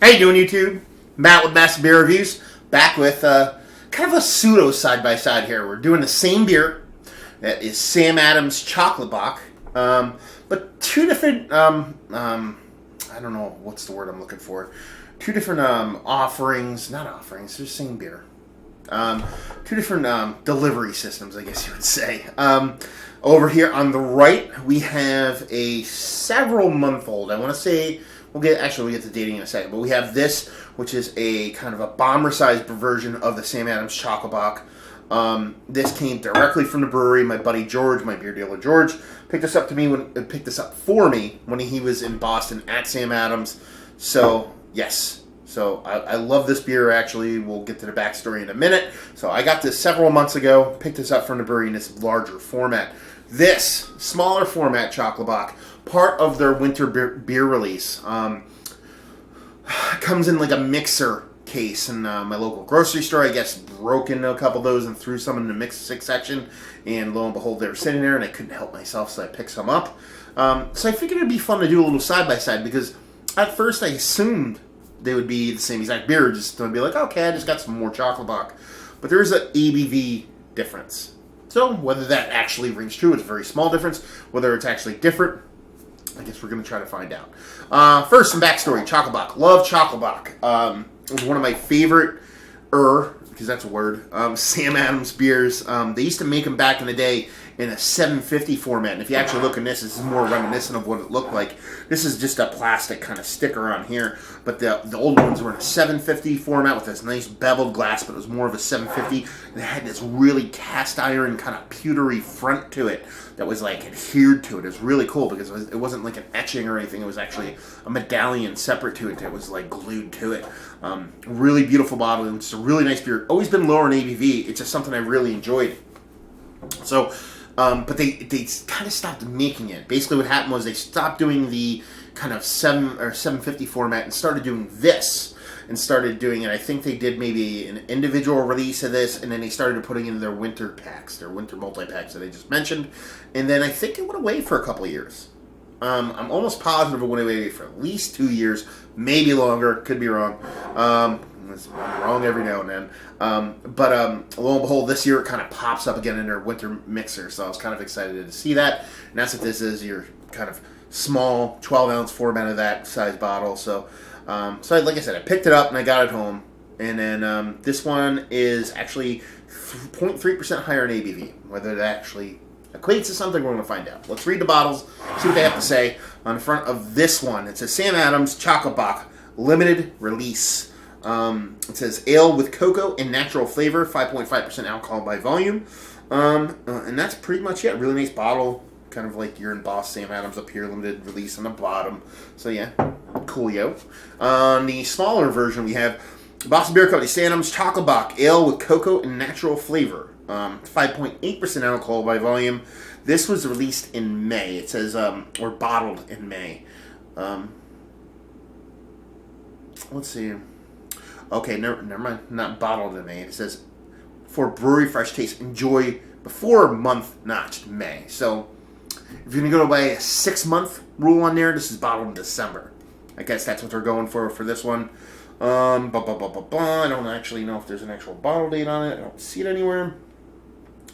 How you doing, YouTube? Matt with Massive Beer Reviews, back with kind of a pseudo side-by-side here. We're doing the same beer. That is Sam Adams Chocolate Bock, but two different, I don't know, what's the word I'm looking for? Two different offerings, not offerings, they're the same beer. Two different delivery systems, I guess you would say. Over here on the right, we have a several-month-old, I want to say. We'll get to dating in a second, but we have this, which is a kind of a bomber-sized version of the Sam Adams Chocolate Bock. This came directly from the brewery. My buddy George, my beer dealer George, picked this up for me when he was in Boston at Sam Adams. So yes, I love this beer. Actually, we'll get to the backstory in a minute. So I got this several months ago. Picked this up from the brewery in this larger format. This smaller format Chocolate Bock, part of their winter beer release, comes in like a mixer case in my local grocery store. I guess broke into a couple of those and threw some in the mix section, and lo and behold, they were sitting there, and I couldn't help myself, so I picked some up. So I figured it'd be fun to do a little side by side, because at first I assumed they would be the same exact beer, just to be like, okay, I just got some more Chocolate Bock, but there's an ABV difference. So whether that actually rings true, it's a very small difference. Whether it's actually different, I guess we're going to try to find out. First, some backstory. Chocolate Bock. Love Chocolate Bock. It was one of my favorite, because that's a word, Sam Adams beers. They used to make them back in the day in a 750 format. And if you actually look at this is more reminiscent of what it looked like. This is just a plastic kind of sticker on here. But the old ones were in a 750 format with this nice beveled glass, but it was more of a 750. And it had this really cast iron kind of pewtery front to it that was like adhered to it. It was really cool because it wasn't like an etching or anything. It was actually a medallion separate to it that was like glued to it. Really beautiful bottle. It's a really nice beer. Always been lower in ABV. It's just something I really enjoyed. So, but they kind of stopped making it. Basically what happened was they stopped doing the kind of 750 format and started doing this. And started doing it. I think they did maybe an individual release of this, and then they started putting in their winter packs, their winter multi-packs that I just mentioned. And then I think it went away for a couple of years. I'm almost positive it went away for at least 2 years, maybe longer, could be wrong. I'm wrong every now and then. But lo and behold, this year it kind of pops up again in their winter mixer, so I was kind of excited to see that. And that's what this is, your kind of small 12-ounce format of that size bottle. So like I said, I picked it up and I got it home. And then this one is actually 0.3% higher in ABV. Whether that actually equates to something, we're going to find out. Let's read the bottles, see what they have to say. On the front of this one, it says Sam Adams Chocolate Bock Limited Release. It says ale with cocoa and natural flavor, 5.5% alcohol by volume. And that's pretty much it. Really nice bottle. Kind of like you're in Boss Sam Adams up here, limited release on the bottom. So yeah, coolio. On the smaller version, we have Boston Beer Company Sam Adams Chocolate Bock Ale with cocoa and natural flavor. 5.8% alcohol by volume. This was released in May. It says, or bottled in May. Let's see. Okay, never mind. Not bottled in May. It says, for brewery fresh taste, enjoy before month notched May. So, if you're going to go by a 6-month rule on there, this is bottled in December. I guess that's what they're going for this one. I don't actually know if there's an actual bottle date on it. I don't see it anywhere.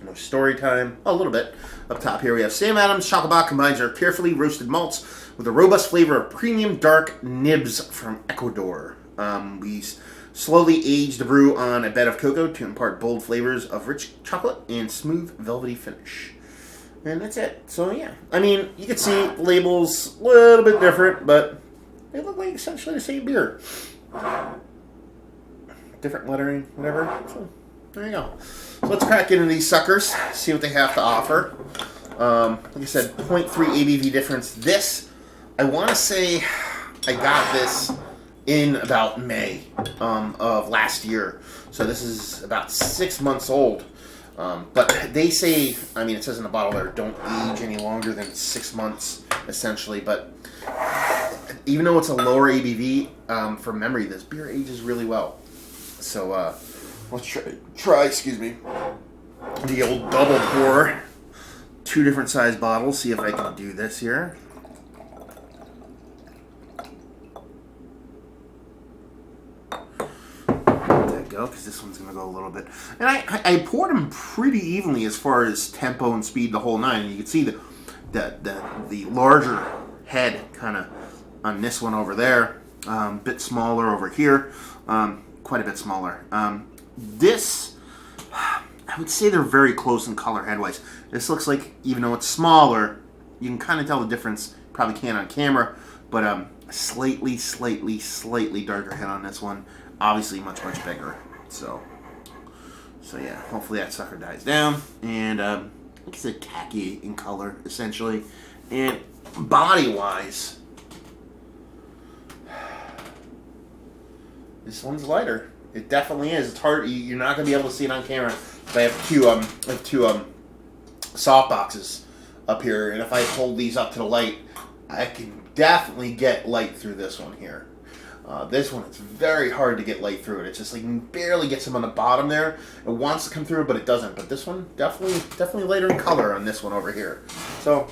No story time. A little bit. Up top here we have Sam Adams Chocolate Bock combines our carefully roasted malts with a robust flavor of premium dark nibs from Ecuador. We slowly aged the brew on a bed of cocoa to impart bold flavors of rich chocolate and smooth velvety finish. And that's it. So yeah, I mean, you can see the labels a little bit different, but they look like essentially the same beer. Different lettering, whatever. So there you go. So let's crack into these suckers, see what they have to offer. Like I said, 0.3 ABV difference. This, I want to say I got this in about May of last year. So this is about 6 months old. But they say, I mean, it says in the bottle there, don't age any longer than 6 months, essentially. But even though it's a lower ABV, from memory, this beer ages really well. So let's try, excuse me, the old double pour. 2 different size bottles. See if I can do this here. go, because this one's going to go a little bit. And I poured them pretty evenly as far as tempo and speed, the whole nine. And you can see the larger head kind of on this one over there, bit smaller over here, quite a bit smaller. This, I would say they're very close in color head-wise. This looks like, even though it's smaller, you can kind of tell the difference. Probably can't on camera, but slightly darker head on this one. Obviously much bigger. So yeah, hopefully that sucker dies down. And like I said, khaki in color, essentially. And body-wise, this one's lighter. It definitely is. It's hard. You're not going to be able to see it on camera. But I have two soft boxes up here, and if I hold these up to the light, I can definitely get light through this one here. This one, it's very hard to get light through it. It's just like barely gets them on the bottom there. It wants to come through, but it doesn't. But this one, definitely lighter in color on this one over here. So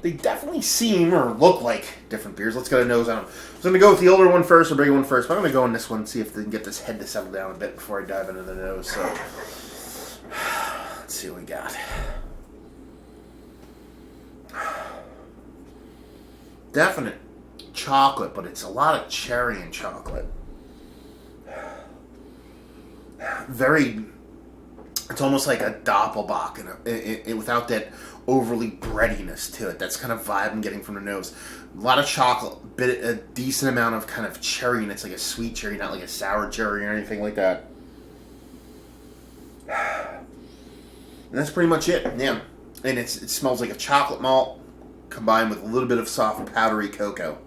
they definitely seem or look like different beers. Let's get a nose on them. So I'm going to go with the older one first, or bigger one first. But I'm going to go on this one and see if they can get this head to settle down a bit before I dive into the nose. So let's see what we got. Definite chocolate, but it's a lot of cherry and chocolate. It's almost like a Doppelbock without that overly breadiness to it. That's kind of vibe I'm getting from the nose. A lot of chocolate, a decent amount of kind of cherry, and it's like a sweet cherry, not like a sour cherry or anything like that. And that's pretty much it. Yeah. And it smells like a chocolate malt combined with a little bit of soft, powdery cocoa.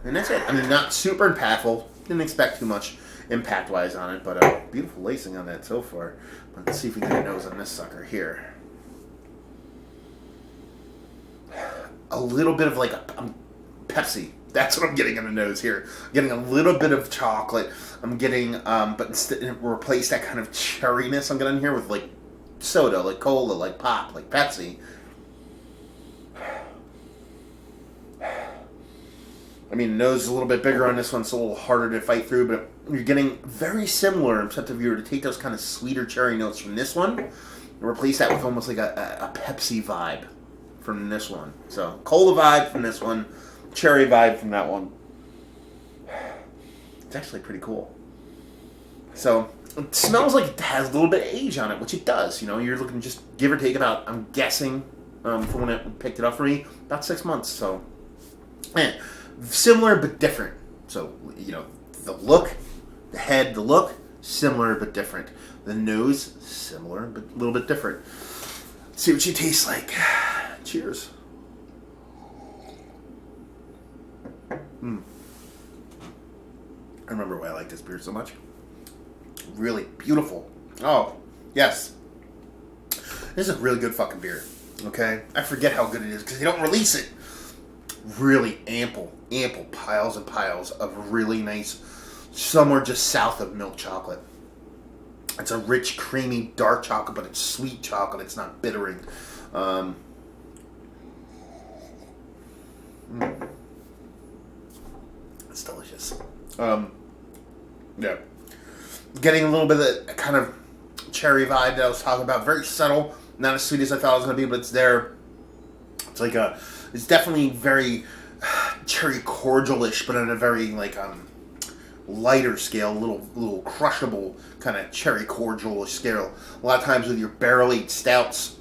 And that's it. I mean, not super impactful. Didn't expect too much impact-wise on it, but beautiful lacing on that so far. Let's see if we can get a nose on this sucker here. A little bit of like a Pepsi. That's what I'm getting on the nose here. I'm getting a little bit of chocolate. I'm getting, but instead replace that kind of cherryness I'm getting here with like soda, like cola, like pop, like Pepsi. I mean, the nose is a little bit bigger on this one, so a little harder to fight through, but you're getting very similar, except if you were to take those kind of sweeter cherry notes from this one and replace that with almost like a Pepsi vibe from this one. So, cola vibe from this one, cherry vibe from that one. It's actually pretty cool. So, it smells like it has a little bit of age on it, which it does. You know, you're looking just give or take about, I'm guessing, from when it picked it up for me, about 6 months. So, similar but different. So, you know, the look, the head, the look, similar but different. The nose, similar but a little bit different. Let's see what she tastes like. Cheers. I remember why I like this beer so much. Really beautiful. Oh, yes. This is a really good fucking beer. Okay? I forget how good it is because they don't release it. Really ample piles and piles of really nice, somewhere just south of milk chocolate. It's a rich, creamy, dark chocolate, but it's sweet chocolate. It's not bittering. It's delicious. Yeah. Getting a little bit of that kind of cherry vibe that I was talking about. Very subtle. Not as sweet as I thought it was going to be, but it's there. It's like it's definitely very cherry cordial-ish, but on a very like lighter scale, little crushable kind of cherry cordial-ish scale. A lot of times with your barrel-aged stouts,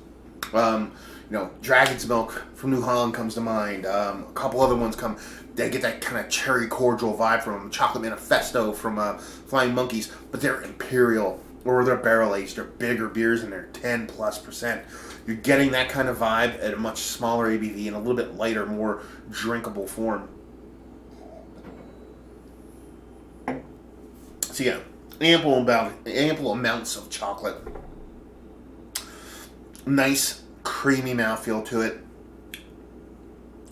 you know, Dragon's Milk from New Holland comes to mind. A couple other ones come. They get that kind of cherry cordial vibe from them. Chocolate Manifesto from Flying Monkeys, but they're imperial or they're barrel-aged. They're bigger beers and they're 10+%. You're getting that kind of vibe at a much smaller ABV and a little bit lighter, more drinkable form. So yeah, ample amounts of chocolate. Nice, creamy mouthfeel to it.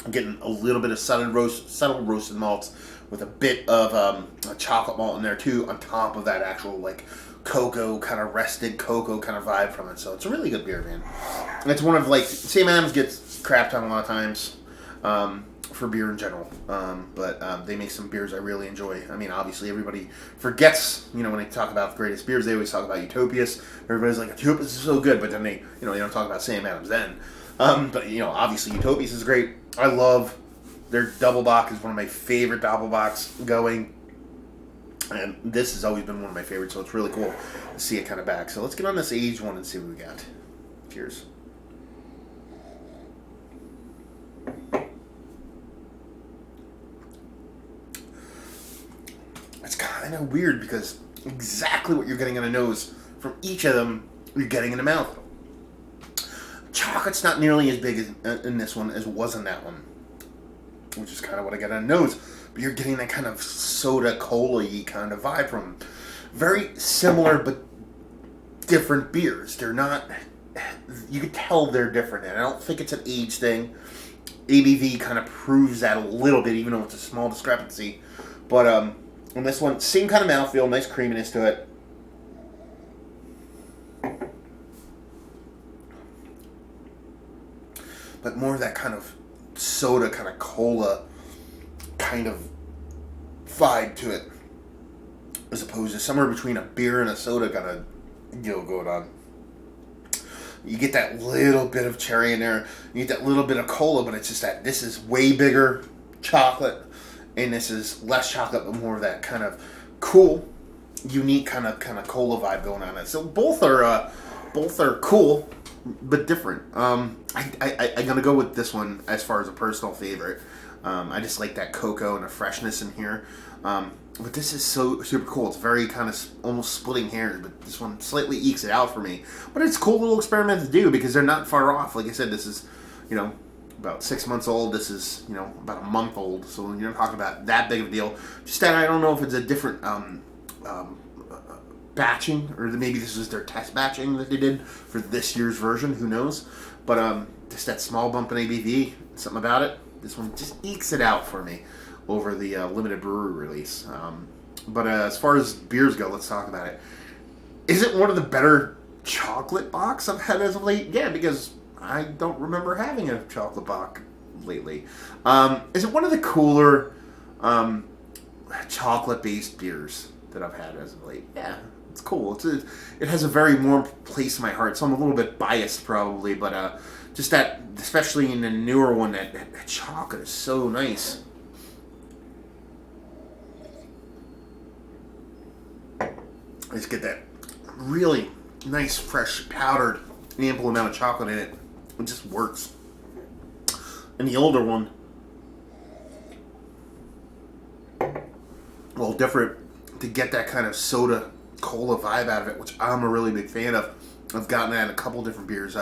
I'm getting a little bit of subtle roasted malts with a bit of a chocolate malt in there too, on top of that actual like cocoa, kind of rested cocoa kind of vibe from it. So it's a really good beer, man. And it's one of like, Sam Adams gets crapped on a lot of times. for beer in general. But they make some beers I really enjoy. I mean, obviously everybody forgets, when they talk about the greatest beers, they always talk about Utopias. Everybody's like, Utopias is so good, but then they don't talk about Sam Adams then. But obviously Utopias is great. I love their double Bock is one of my favorite double Bocks going. And this has always been one of my favorites, so it's really cool to see it kind of back. So let's get on this aged one and see what we got. Cheers. It's kind of weird because exactly what you're getting in the nose from each of them, you're getting in the mouth. Chocolate's not nearly as big in this one as it was in that one, which is kind of what I get on the nose. But you're getting that kind of soda cola-y kind of vibe from them. Very similar but different beers. They're not... You can tell they're different. And I don't think it's an age thing. ABV kind of proves that a little bit, even though it's a small discrepancy. But on this one, same kind of mouthfeel, nice creaminess to it. But more of that kind of soda, kind of cola kind of vibe to it, as opposed to somewhere between a beer and a soda kind of deal going on. You get that little bit of cherry in there, you get that little bit of cola, but it's just that this is way bigger chocolate, and this is less chocolate, but more of that kind of cool, unique kind of cola vibe going on. So both are cool, but different. I'm gonna go with this one as far as a personal favorite. I just like that cocoa and the freshness in here. But this is so super cool. It's very kind of almost splitting hairs, but this one slightly ekes it out for me. But it's a cool little experiment to do because they're not far off. Like I said, this is, about 6 months old. This is, about a month old. So you're not talking about that big of a deal. Just that I don't know if it's a different batching, or maybe this was their test batching that they did for this year's version. Who knows? But just that small bump in ABV, something about it. This one just ekes it out for me over the limited brewery release. But as far as beers go, let's talk about it. Is it one of the better chocolate Bocks I've had as of late? Yeah, because I don't remember having a chocolate Bock lately. Is it one of the cooler chocolate-based beers that I've had as of late? Yeah, it's cool. It has a very warm place in my heart, so I'm a little bit biased probably, but just that, especially in the newer one, that chocolate is so nice. I just get that really nice, fresh, powdered, ample amount of chocolate in it. It just works. And the older one, well, different, to get that kind of soda cola vibe out of it, which I'm a really big fan of. I've gotten that in a couple different beers.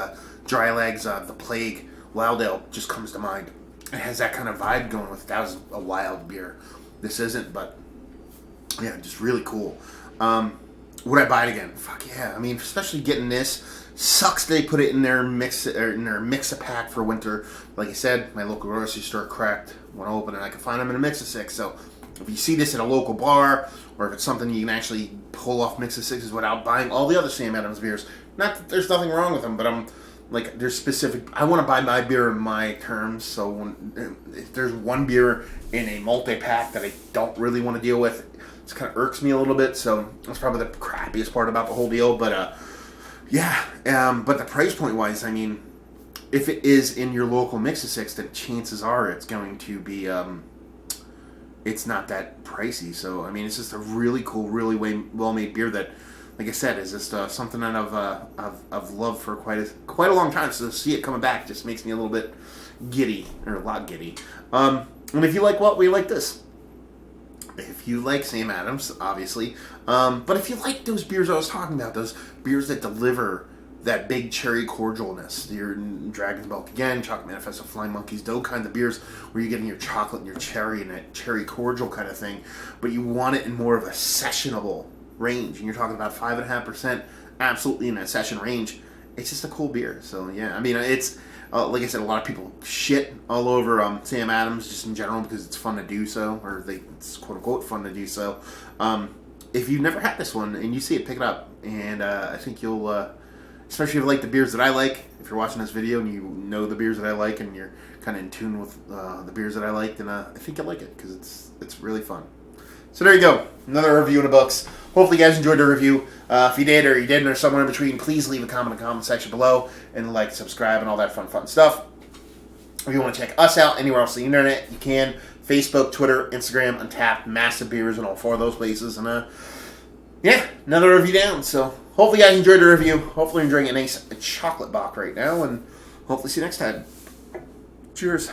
Dry Legs, The Plague, Wild Ale just comes to mind. It has that kind of vibe going with it. That was a wild beer. This isn't, but yeah, just really cool. Would I buy it again? Fuck yeah. I mean, especially getting this. Sucks they put it in their mix-a-pack for winter. Like I said, my local grocery store cracked when open, and I can find them in a mix-a-six. So if you see this at a local bar, or if it's something you can actually pull off mix-a-sixes without buying all the other Sam Adams beers, not that there's nothing wrong with them, but I'm like, there's specific. I want to buy my beer in my terms. So if there's one beer in a multi-pack that I don't really want to deal with, it kind of irks me a little bit. So that's probably the crappiest part about the whole deal. But yeah. But the price point wise, I mean, if it is in your local mix-a-six, then chances are it's going to be. It's not that pricey. So I mean, it's just a really cool, really well-made beer that, like I said, is just something that I've loved for quite a long time. So to see it coming back just makes me a little bit giddy, or a lot giddy. And if you like what we like this. If you like Sam Adams, obviously. But if you like those beers I was talking about, those beers that deliver that big cherry cordialness, your Dragon's Milk again, Chocolate Manifesto, Flying Monkeys, those kinds of beers where you're getting your chocolate and your cherry and that cherry cordial kind of thing, but you want it in more of a sessionable range, and you're talking about 5.5%, absolutely in that session range. It's just a cool beer. So yeah, I mean, it's like I said, a lot of people shit all over Sam Adams just in general because it's fun to do so, or it's quote unquote fun to do so. If you've never had this one and you see it, pick it up, and I think you'll especially if you like the beers that I like. If you're watching this video and you know the beers that I like and you're kind of in tune with the beers that I like, then I think you'll like it because it's really fun. So there you go. Another review in the books. Hopefully you guys enjoyed the review. If you did or you didn't or somewhere in between, please leave a comment in the comment section below and like, subscribe, and all that fun stuff. If you want to check us out anywhere else on the internet, you can. Facebook, Twitter, Instagram, Untapped, Massive Beers, and all 4 of those places. And yeah, another review down. So hopefully you guys enjoyed the review. Hopefully you're enjoying a nice chocolate Bock right now. And hopefully see you next time. Cheers.